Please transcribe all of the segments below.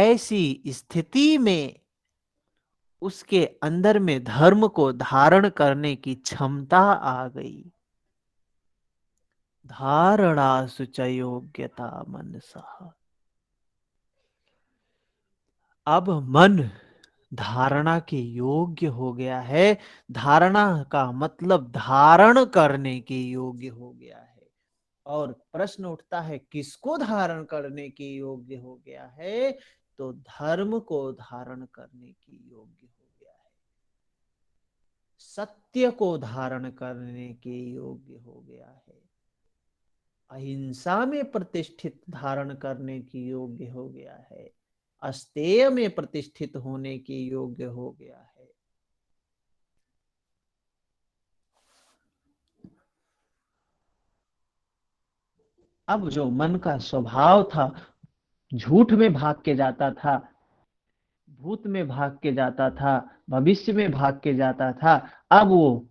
ऐसी स्थिति में उसके अंदर में धर्म को धारण करने की क्षमता आ गई। धारणा सुच योग्यता मनसः। अब मन धारणा के योग्य हो गया है। धारणा का मतलब धारण करने के योग्य हो गया है। और प्रश्न उठता है किसको धारण करने के योग्य हो गया है? तो धर्म को धारण करने के योग्य हो गया है। सत्य को धारण करने के योग्य हो गया है। अहिंसा में प्रतिष्ठित धारण करने के योग्य हो गया है। अस्तेय में प्रतिष्ठित होने के योग्य हो गया है। अब जो मन का स्वभाव था, झूठ में भाग के जाता था, भूत में भाग के जाता था, भविष्य में भाग के जाता था, अब वो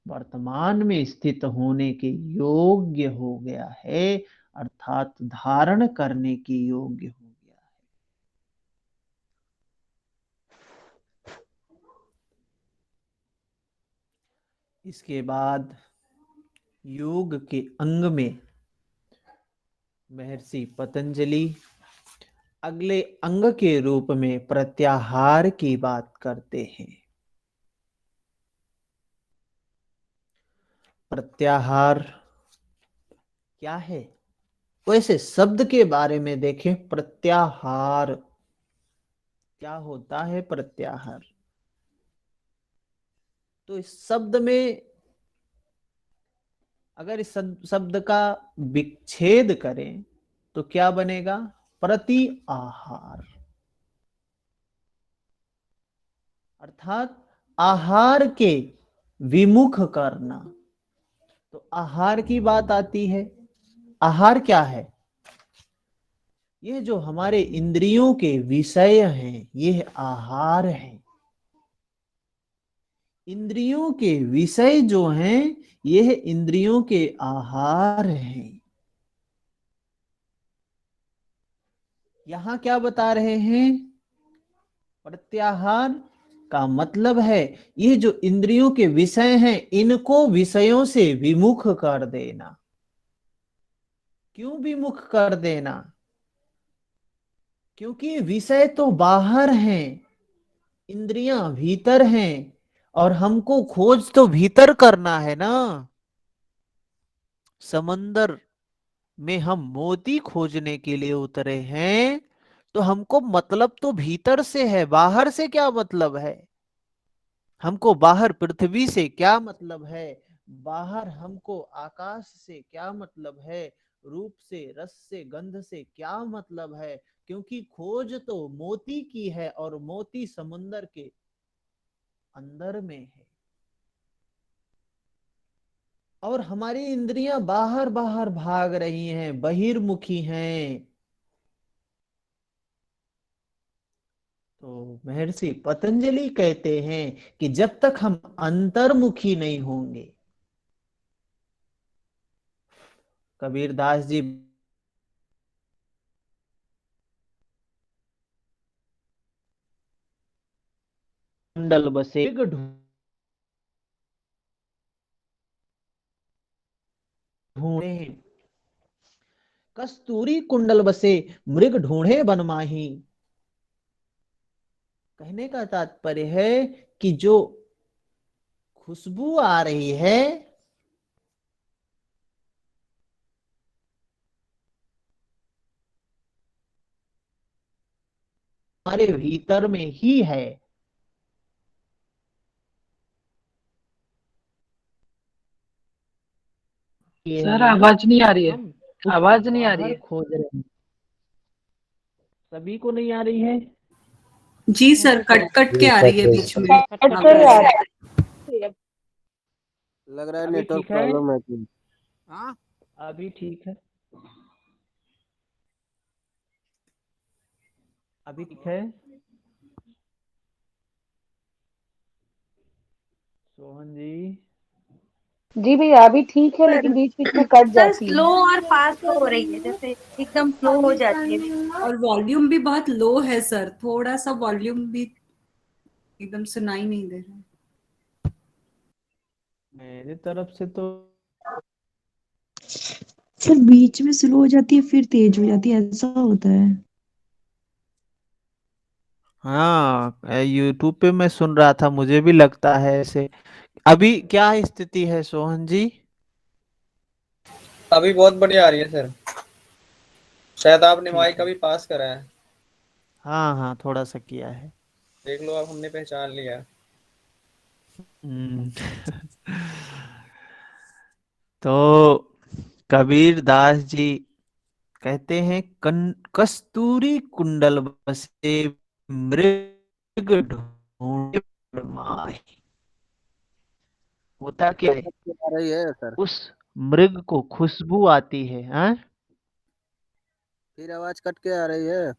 वर्तमान में स्थित होने के योग्य हो गया है, अर्थात धारण करने के योग्य हो गया है। इसके बाद योग के अंग में महर्षि पतंजलि अगले अंग के रूप में प्रत्याहार की बात करते हैं। प्रत्याहार क्या है? वैसे शब्द के बारे में देखें, प्रत्याहार क्या होता है? प्रत्याहार तो इस शब्द में अगर इस शब्द का विच्छेद करें तो क्या बनेगा? प्रति आहार, अर्थात आहार के विमुख करना। तो आहार की बात आती है। आहार क्या है? यह जो हमारे इंद्रियों के विषय हैं, यह आहार है। इंद्रियों के विषय जो हैं, यह इंद्रियों के आहार हैं। यहां क्या बता रहे हैं? प्रत्याहार का मतलब है ये जो इंद्रियों के विषय हैं, इनको विषयों से विमुख कर देना। क्यों विमुख कर देना? क्योंकि विषय तो बाहर हैं, इंद्रियां भीतर हैं, और हमको खोज तो भीतर करना है ना। समंदर में हम मोती खोजने के लिए उतरे हैं, तो हमको मतलब तो भीतर से है, बाहर से क्या मतलब है? हमको बाहर पृथ्वी से क्या मतलब है? बाहर हमको आकाश से क्या मतलब है? रूप से, रस से, गंध से क्या मतलब है? क्योंकि खोज तो मोती की है, और मोती समुंदर के अंदर में है। और हमारी इंद्रियां बाहर बाहर भाग रही हैं, बहिर्मुखी हैं। तो महर्षि पतंजलि कहते हैं कि जब तक हम अंतर्मुखी नहीं होंगे, कबीरदास जी कुंडल बसे ढूंढे, कस्तूरी कुंडल बसे मृग ढूंढे वन माही। कहने का तात्पर्य है कि जो खुशबू आ रही है, हमारे भीतर में ही है। ये सर नहीं आवाज नहीं आ रही है। हम उसको आवाज नहीं आ रही बाहर है। खोज रहे हैं। सभी को नहीं आ रही है? जी सर, कट कट के जी आ कट रही है रही बीच है। में कट कर आवाज। लग रहा है अभी नेटवर्क ठीक है? प्रॉब्लम है कुछ। हाँ, अभी ठीक है? अभी ठीक है? सोहन जी, जी भैया अभी ठीक है, सर लेकिन बीच बीच में कट सर जाती स्लो है। और फास्ट हो रही है, जैसे एकदम स्लो हो जाती है बीच में। और वॉल्यूम भी बहुत लो है सर, थोड़ा सा वॉल्यूम भी एकदम सुनाई नहीं दे रहा है। मेरे तरफ से तो सर बीच में स्लो हो जाती है फिर तेज हो जाती है, ऐसा होता है। हाँ, यूट्यूब पे मैं सुन रहा था, मुझे भी लगता है ऐसे। अभी क्या स्थिति है सोहन जी? अभी बहुत बढ़िया आ रही है सर। शायद आपने ठीक माइक का है। भी पास करा है। हाँ हाँ, थोड़ा सा किया है। देख लो, अब हमने पहचान लिया है। हम्म। तो कबीर दास जी कहते हैं, कस्तूरी कुंडल बसे मृग ढूंढे माही। होता क्या है? कट के आ रही है सर। उस मृग को खुशबू आती है, हाँ? फिर आवाज कट के आ रही है।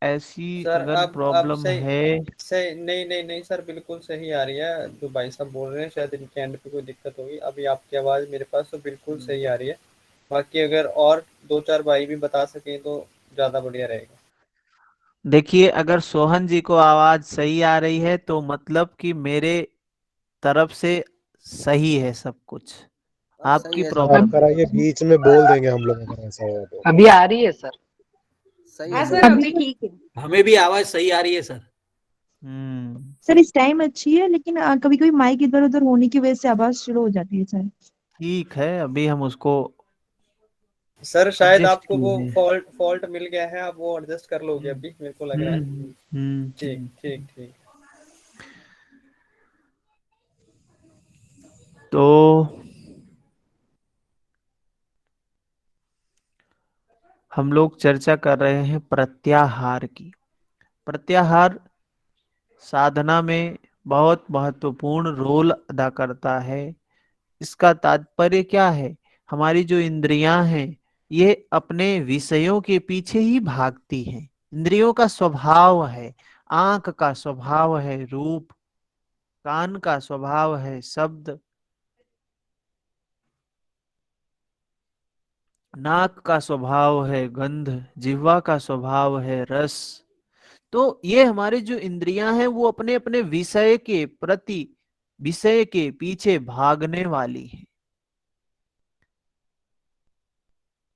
ऐसी सर अगर अब प्रॉब्लम सही है। सही नहीं नहीं नहीं सर, बिल्कुल सही आ रही है। जो भाई साहब बोल रहे हैं, शायद इनके एंड पे कोई दिक्कत होगी। अभी आपकी आवाज़ मेरे पास तो बिल्कुल हम्म, सही आ रही है। बाकी अगर और दो चार भाई भी बता सकें तो ज़्यादा बढ़िया रहेगा। देखिए, अगर सोहन जी को आवाज सही आ रही है तो मतलब कि मेरे तरफ से सही है सब कुछ। अब सही आपकी है सर सर। आप प्रॉब्लम। कराइए, बीच में बोल देंगे हम लोग अगर ऐसा हुआ तो। अभी आ रही है सर। सही है हाँ सर सर अब। अभी अभी सर, ठीक है। हमें भी आवाज सही आ रही है सर। हम्म। सर इस टाइम अच्छी है, लेकिन कभी कभी माइक इधर उधर होने की वजह से आवाज स्लो हो जाती है सर। ठीक है, अभी हम उसको सर शायद एडजस्ट आपको वो कीजिए। फॉल्ट फॉल्ट मिल गया है, आप वो एडजस्ट कर लोगे हम्म अभी, मेरे को लग रहा हम्म है। हम्म ठीक हम्म। ठीक ठीक। तो हम लोग चर्चा कर रहे हैं प्रत्याहार की। प्रत्याहार साधना में बहुत महत्वपूर्ण रोल अदा करता है। इसका तात्पर्य क्या है? हमारी जो इंद्रियां हैं, ये अपने विषयों के पीछे ही भागती हैं। इंद्रियों का स्वभाव है, आंख का स्वभाव है रूप, कान का स्वभाव है शब्द, नाक का स्वभाव है गंध, जिह्वा का स्वभाव है रस। तो ये हमारे जो इंद्रियां हैं वो अपने अपने विषय के प्रति, विषय के पीछे भागने वाली है।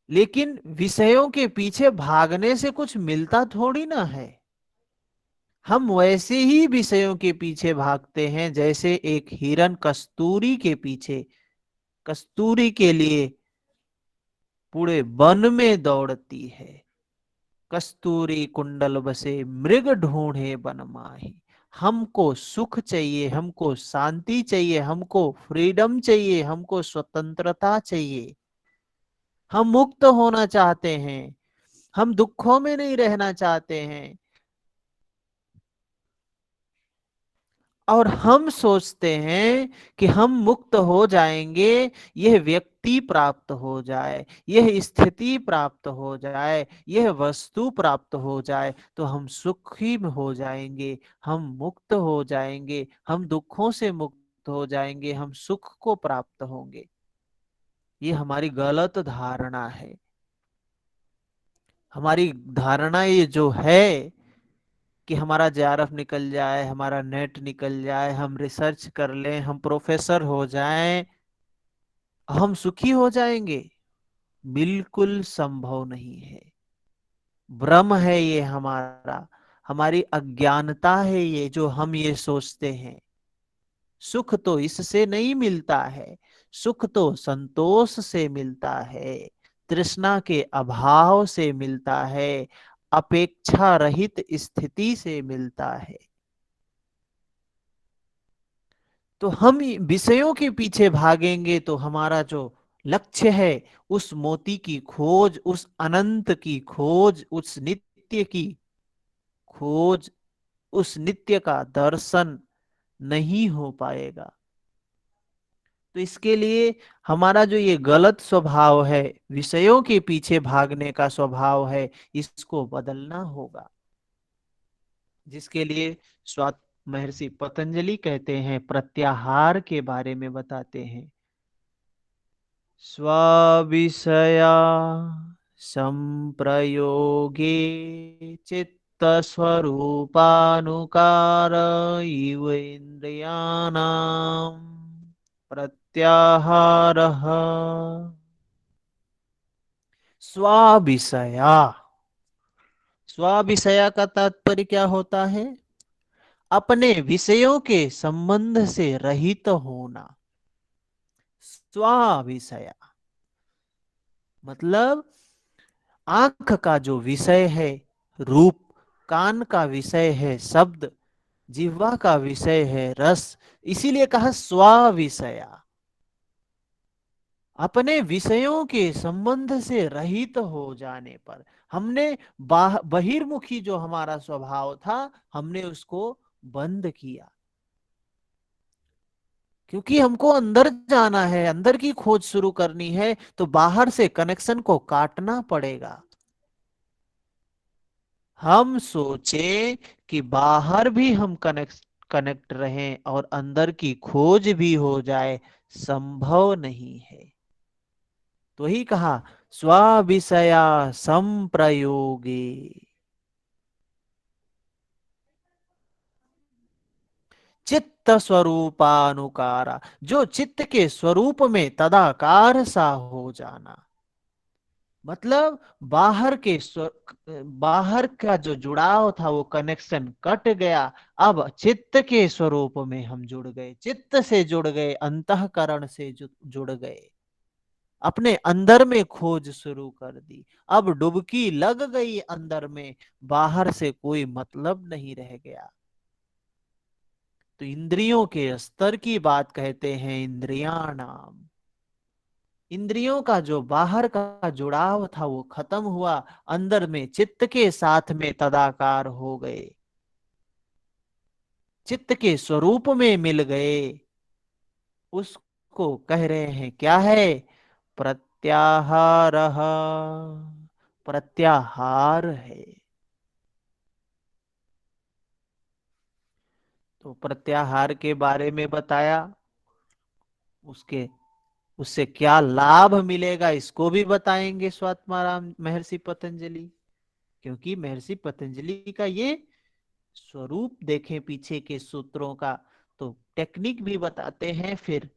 लेकिन विषयों के पीछे भागने से कुछ मिलता थोड़ी ना है। हम वैसे ही विषयों के पीछे भागते हैं जैसे एक हिरन कस्तूरी के पीछे, कस्तूरी के लिए पूरे वन में दौड़ती है। कस्तूरी कुंडल बसे मृग ढूंढे बन माही। हमको सुख चाहिए, हमको शांति चाहिए, हमको फ्रीडम चाहिए, हमको स्वतंत्रता चाहिए। हम मुक्त होना चाहते हैं, हम दुखों में नहीं रहना चाहते हैं। और हम सोचते हैं कि हम मुक्त हो जाएंगे, यह व्यक्ति प्राप्त हो जाए, यह स्थिति प्राप्त हो जाए, यह वस्तु प्राप्त हो जाए तो हम सुखी हो जाएंगे, हम मुक्त हो जाएंगे, हम दुखों से मुक्त हो जाएंगे, हम सुख को प्राप्त होंगे। ये हमारी गलत धारणा है। हमारी धारणा ये जो है कि हमारा जेआरएफ निकल जाए, हमारा नेट निकल जाए, हम रिसर्च कर लें, हम प्रोफेसर हो जाएं, हम सुखी हो जाएंगे, बिल्कुल संभव नहीं है। भ्रम है ये हमारा, हमारी अज्ञानता है ये जो हम ये सोचते हैं। सुख तो इससे नहीं मिलता है, सुख तो संतोष से मिलता है, तृष्णा के अभाव से मिलता है, अपेक्षा रहित स्थिति से मिलता है। तो हम विषयों के पीछे भागेंगे तो हमारा जो लक्ष्य है, उस मोती की खोज, उस अनंत की खोज, उस नित्य की खोज, उस नित्य का दर्शन नहीं हो पाएगा। तो इसके लिए हमारा जो ये गलत स्वभाव है, विषयों के पीछे भागने का स्वभाव है, इसको बदलना होगा। जिसके लिए स्वात्म महर्षि पतंजलि कहते हैं प्रत्याहार के बारे में बताते हैं। स्वविषया संप्रयोगे चित्त स्वरूपानुकार इव इंद्रियाणाम प्रत्याहारः। स्वाविषया, स्वाविषया का तात्पर्य क्या होता है? अपने विषयों के संबंध से रहित होना। स्वाविषया मतलब आंख का जो विषय है रूप, कान का विषय है शब्द, जिह्वा का विषय है रस, इसीलिए कहा स्वाविषया। अपने विषयों के संबंध से रहित हो जाने पर हमने बहिर्मुखी जो हमारा स्वभाव था हमने उसको बंद किया, क्योंकि हमको अंदर जाना है, अंदर की खोज शुरू करनी है, तो बाहर से कनेक्शन को काटना पड़ेगा। हम सोचे कि बाहर भी हम कनेक्ट रहें और अंदर की खोज भी हो जाए, संभव नहीं है। तो ही कहा स्वाविषया संप्रयोगे। चित्त स्वरूपानुकारा, जो चित्त के स्वरूप में तदाकार सा हो जाना। मतलब बाहर का जो जुड़ाव था वो कनेक्शन कट गया। अब चित्त के स्वरूप में हम जुड़ गए, चित्त से जुड़ गए, अंतःकरण से जुड़ गए, अपने अंदर में खोज शुरू कर दी। अब डुबकी लग गई अंदर में, बाहर से कोई मतलब नहीं रह गया। तो इंद्रियों के स्तर की बात कहते हैं इंद्रियाणाम। इंद्रियों का जो बाहर का जुड़ाव था वो खत्म हुआ, अंदर में चित्त के साथ में तदाकार हो गए, चित्त के स्वरूप में मिल गए। उसको कह रहे हैं क्या है? प्रत्याहार। प्रत्याहार है। तो प्रत्याहार के बारे में बताया, उसके उससे क्या लाभ मिलेगा इसको भी बताएंगे स्वात्माराम महर्षि पतंजलि। क्योंकि महर्षि पतंजलि का ये स्वरूप देखें पीछे के सूत्रों का, तो टेक्निक भी बताते हैं, फिर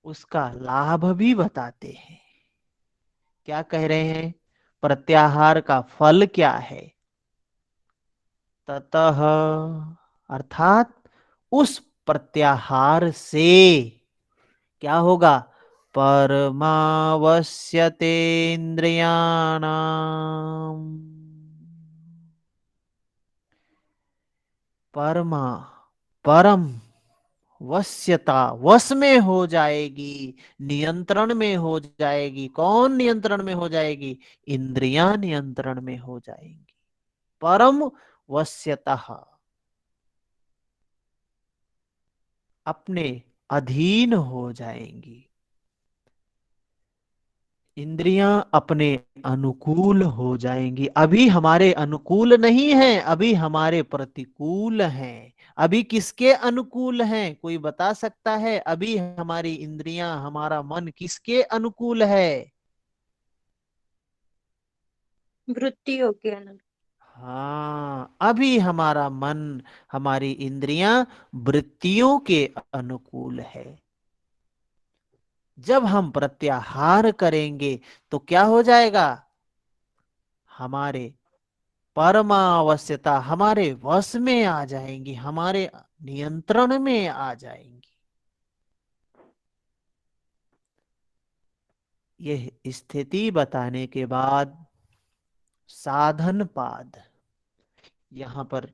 उसका लाभ भी बताते हैं। क्या कह रहे हैं? प्रत्याहार का फल क्या है? ततः अर्थात उस प्रत्याहार से क्या होगा? परमावश्यतेन्द्रियाणाम। परमा, परम वश्यता, वश में हो जाएगी, नियंत्रण में हो जाएगी। कौन नियंत्रण में हो जाएगी? इंद्रियां नियंत्रण में हो जाएंगी। परम वश्यता, अपने अधीन हो जाएंगी। इंद्रियां अपने अनुकूल हो जाएंगी। अभी हमारे अनुकूल नहीं है, अभी हमारे प्रतिकूल हैं। अभी किसके अनुकूल हैं? कोई बता सकता है? अभी हमारी इंद्रियां, हमारा मन किसके अनुकूल है? वृत्तियों के अनुसार। हाँ, अभी हमारा मन, हमारी इंद्रियां वृत्तियों के अनुकूल है। जब हम प्रत्याहार करेंगे तो क्या हो जाएगा? हमारे परमावश्यता हमारे वश में आ जाएंगी, हमारे नियंत्रण में आ जाएंगी। यह स्थिति बताने के बाद साधन पाद, यहां पर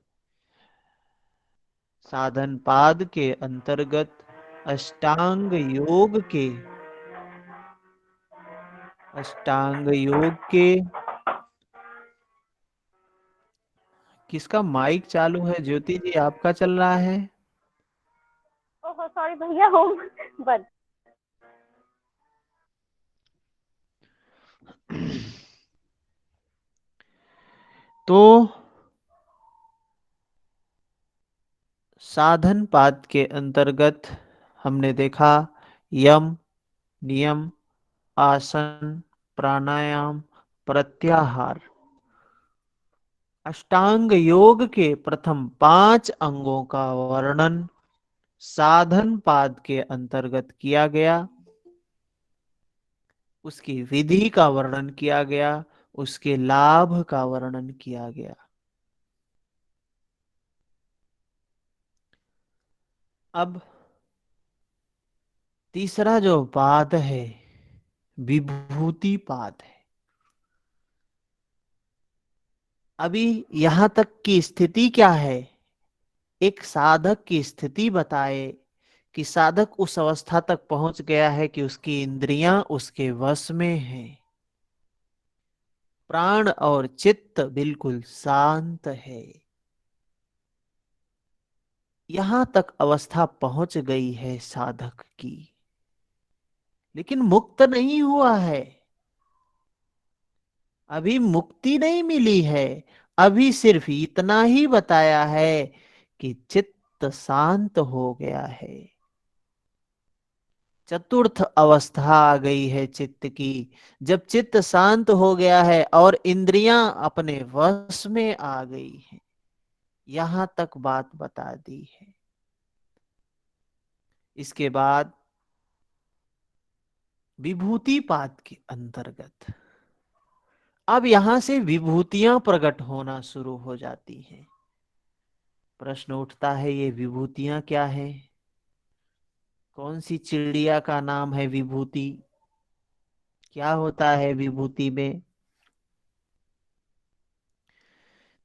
साधन पाद के अंतर्गत अष्टांग योग के, अष्टांग योग के, किसका माइक चालू है? ज्योति जी आपका चल रहा है? ओहो सॉरी भैया होम बंद। तो साधन पाद के अंतर्गत हमने देखा यम, नियम, आसन, प्राणायाम, प्रत्याहार। अष्टांग योग के प्रथम 5 अंगों का वर्णन साधन पाद के अंतर्गत किया गया। उसकी विधि का वर्णन किया गया, उसके लाभ का वर्णन किया गया। अब तीसरा जो पाद है विभूति पाद है। अभी यहां तक की स्थिति क्या है? एक साधक की स्थिति बताए कि साधक उस अवस्था तक पहुंच गया है कि उसकी इंद्रियां उसके वश में हैं, प्राण और चित्त बिल्कुल शांत है। यहां तक अवस्था पहुंच गई है साधक की, लेकिन मुक्त नहीं हुआ है, अभी मुक्ति नहीं मिली है। अभी सिर्फ इतना ही बताया है कि चित्त शांत हो गया है। चतुर्थ अवस्था आ गई है चित्त की, जब चित्त शांत हो गया है और इंद्रियां अपने वश में आ गई हैं। यहां तक बात बता दी है। इसके बाद विभूति पाद के अंतर्गत अब यहां से विभूतियां प्रकट होना शुरू हो जाती हैं। प्रश्न उठता है, ये विभूतियां क्या है? कौन सी चिड़िया का नाम है विभूति? क्या होता है विभूति में?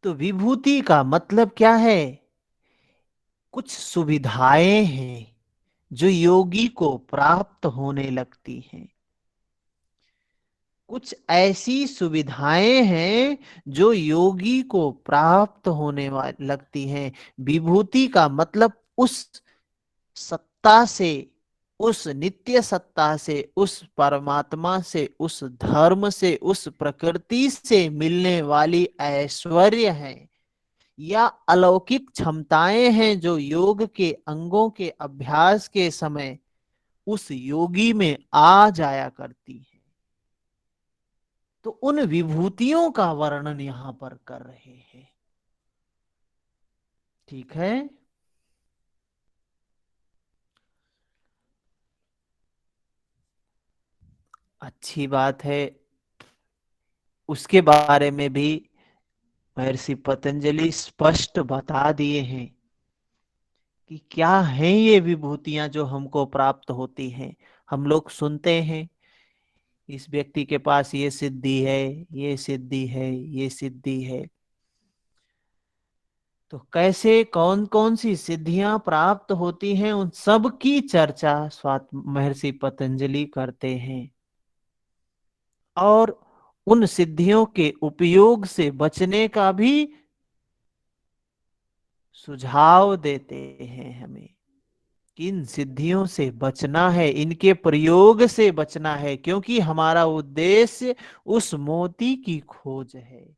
तो विभूति का मतलब क्या है? कुछ सुविधाएं हैं जो योगी को प्राप्त होने लगती हैं। कुछ ऐसी सुविधाएं हैं जो योगी को प्राप्त होने लगती हैं। विभूति का मतलब उस सत्ता से, उस नित्य सत्ता से, उस परमात्मा से, उस धर्म से, उस प्रकृति से मिलने वाली ऐश्वर्य है या अलौकिक क्षमताएं हैं जो योग के अंगों के अभ्यास के समय उस योगी में आ जाया करती है। तो उन विभूतियों का वर्णन यहां पर कर रहे हैं। ठीक है। अच्छी बात है। उसके बारे में भी महर्षि पतंजलि स्पष्ट बता दिए हैं कि क्या हैं ये विभूतियां जो हमको प्राप्त होती हैं। हम लोग सुनते हैं इस व्यक्ति के पास ये सिद्धि है, ये सिद्धि है, ये सिद्धि है। तो कैसे कौन कौन सी सिद्धियां प्राप्त होती हैं, उन सब की चर्चा महर्षि पतंजलि करते हैं और उन सिद्धियों के उपयोग से बचने का भी सुझाव देते हैं हमें। किन सिद्धियों से बचना है, इनके प्रयोग से बचना है, क्योंकि हमारा उद्देश्य उस मोती की खोज है,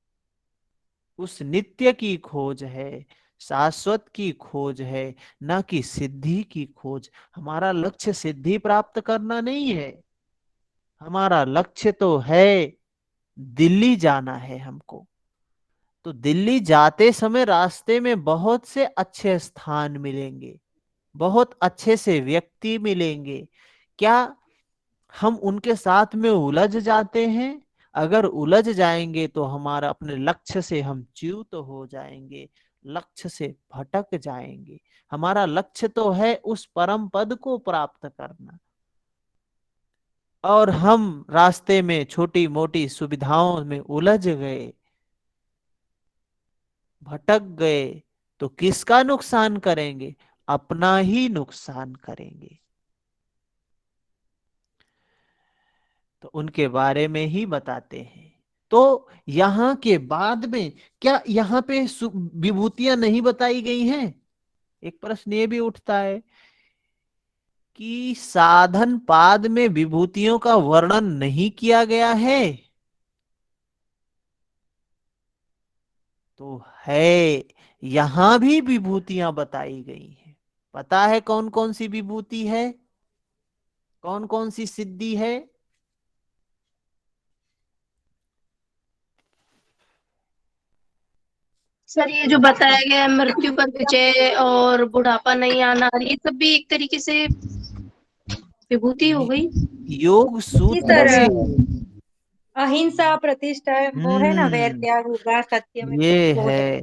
उस नित्य की खोज है, शाश्वत की खोज है, न कि सिद्धि की खोज। हमारा लक्ष्य सिद्धि प्राप्त करना नहीं है, हमारा लक्ष्य तो है दिल्ली जाना है हमको। तो दिल्ली जाते समय रास्ते में बहुत से अच्छे स्थान मिलेंगे, बहुत अच्छे से व्यक्ति मिलेंगे। क्या हम उनके साथ में उलझ जाते हैं? अगर उलझ जाएंगे तो हमारा अपने लक्ष्य से हम च्युत हो जाएंगे, लक्ष्य से भटक जाएंगे। हमारा लक्ष्य तो है उस परम पद को प्राप्त करना, और हम रास्ते में छोटी मोटी सुविधाओं में उलझ गए, भटक गए, तो किसका नुकसान करेंगे? अपना ही नुकसान करेंगे। तो उनके बारे में ही बताते हैं। तो यहां के बाद में क्या यहां पे विभूतियां नहीं बताई गई हैं? एक प्रश्न ये भी उठता है कि साधन पाद में विभूतियों का वर्णन नहीं किया गया है। तो है, यहां भी विभूतियां बताई गई हैं। पता है कौन कौन सी विभूति है, कौन कौन सी सिद्धि है? सर ये जो बताया गया है, मृत्यु पर विजय और बुढ़ापा नहीं आना, ये सब भी एक तरीके से विभूति हो गई। योग जी सूत्र सर, में अहिंसा प्रतिष्ठा वो है ना, वैर हम्म त्याग होगा, सत्य में ये वो है। है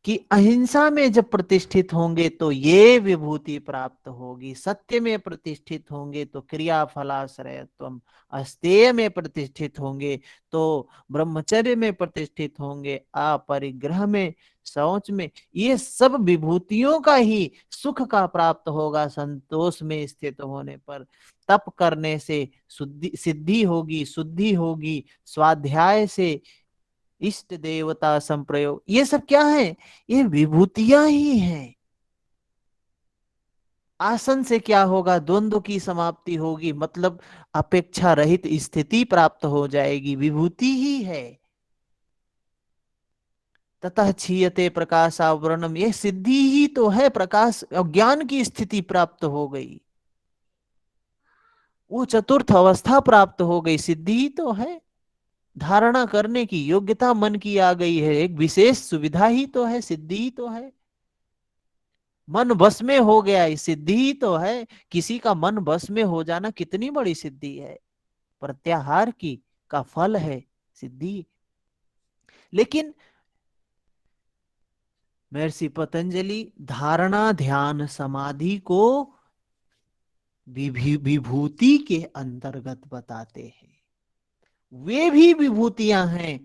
कि अहिंसा में जब प्रतिष्ठित होंगे तो ये विभूति प्राप्त होगी, सत्य में प्रतिष्ठित होंगे तो क्रिया फलाश्रयत्वम, अस्तेय में प्रतिष्ठित होंगे तो ब्रह्मचर्य में प्रतिष्ठित होंगे, अपरिग्रह में, शौच में, ये सब विभूतियों का ही सुख का प्राप्त होगा संतोष में स्थित होने पर। तप करने से सिद्धि होगी, शुद्धि होगी, स्वाध्याय से इष्ट देवता संप्रयोग, ये सब क्या है? ये विभूतियां ही हैं। आसन से क्या होगा? द्वंद्व की समाप्ति होगी, मतलब अपेक्षा रहित स्थिति प्राप्त हो जाएगी, विभूति ही है। ततः क्षीयते प्रकाशावरणम, ये सिद्धि ही तो है, प्रकाश और ज्ञान की स्थिति प्राप्त हो गई, वो चतुर्थ अवस्था प्राप्त हो गई, सिद्धि ही तो है। धारणा करने की योग्यता मन की आ गई है, एक विशेष सुविधा ही तो है, सिद्धि ही तो है। मन बस में हो गया, ये सिद्धि ही तो है। किसी का मन बस में हो जाना कितनी बड़ी सिद्धि है, प्रत्याहार की का फल है सिद्धि। लेकिन महर्षि पतंजलि धारणा ध्यान समाधि को विभूति के अंतर्गत बताते हैं। वे भी विभूतियां हैं,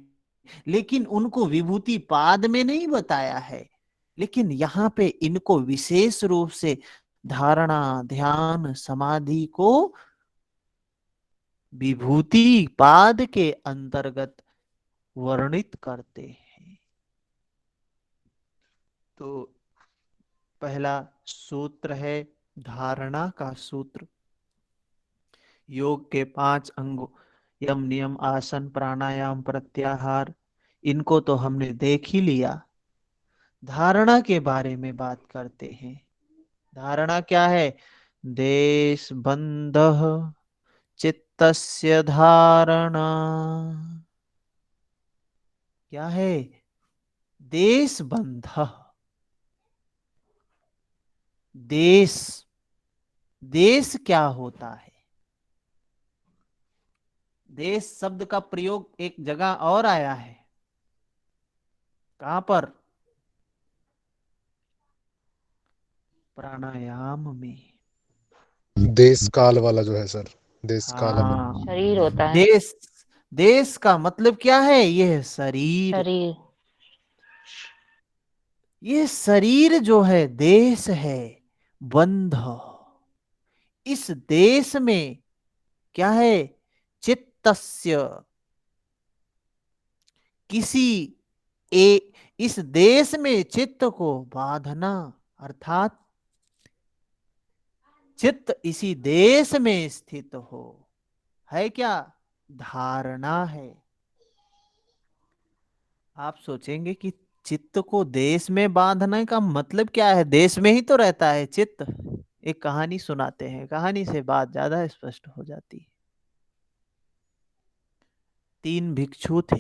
लेकिन उनको विभूति पाद में नहीं बताया है, लेकिन यहाँ पे इनको विशेष रूप से धारणा ध्यान समाधि को विभूति पाद के अंतर्गत वर्णित करते हैं। तो पहला सूत्र है धारणा का सूत्र। योग के 5 अंगों यम नियम आसन प्राणायाम प्रत्याहार, इनको तो हमने देख ही लिया। धारणा के बारे में बात करते हैं। धारणा क्या है? देश बंध चित्तस्य धारणा। क्या है? देश बंध। देश, देश क्या होता है? देश शब्द का प्रयोग एक जगह और आया है, कहां पर? प्राणायाम में। देश काल वाला जो है सर, देश काल हाँ, शरीर होता है, देश, देश का मतलब क्या है? यह शरीर। शरीर। ये शरीर जो है देश है, बंध। इस देश में क्या है? चित्तस्य, किसी ए इस देश में चित्त को बांधना, अर्थात चित्त इसी देश में स्थित हो, है क्या? धारणा है। आप सोचेंगे कि चित्त को देश में बांधने का मतलब क्या है? देश में ही तो रहता है चित्त। एक कहानी सुनाते हैं, कहानी से बात ज्यादा स्पष्ट हो जाती है। 3 भिक्षु थे,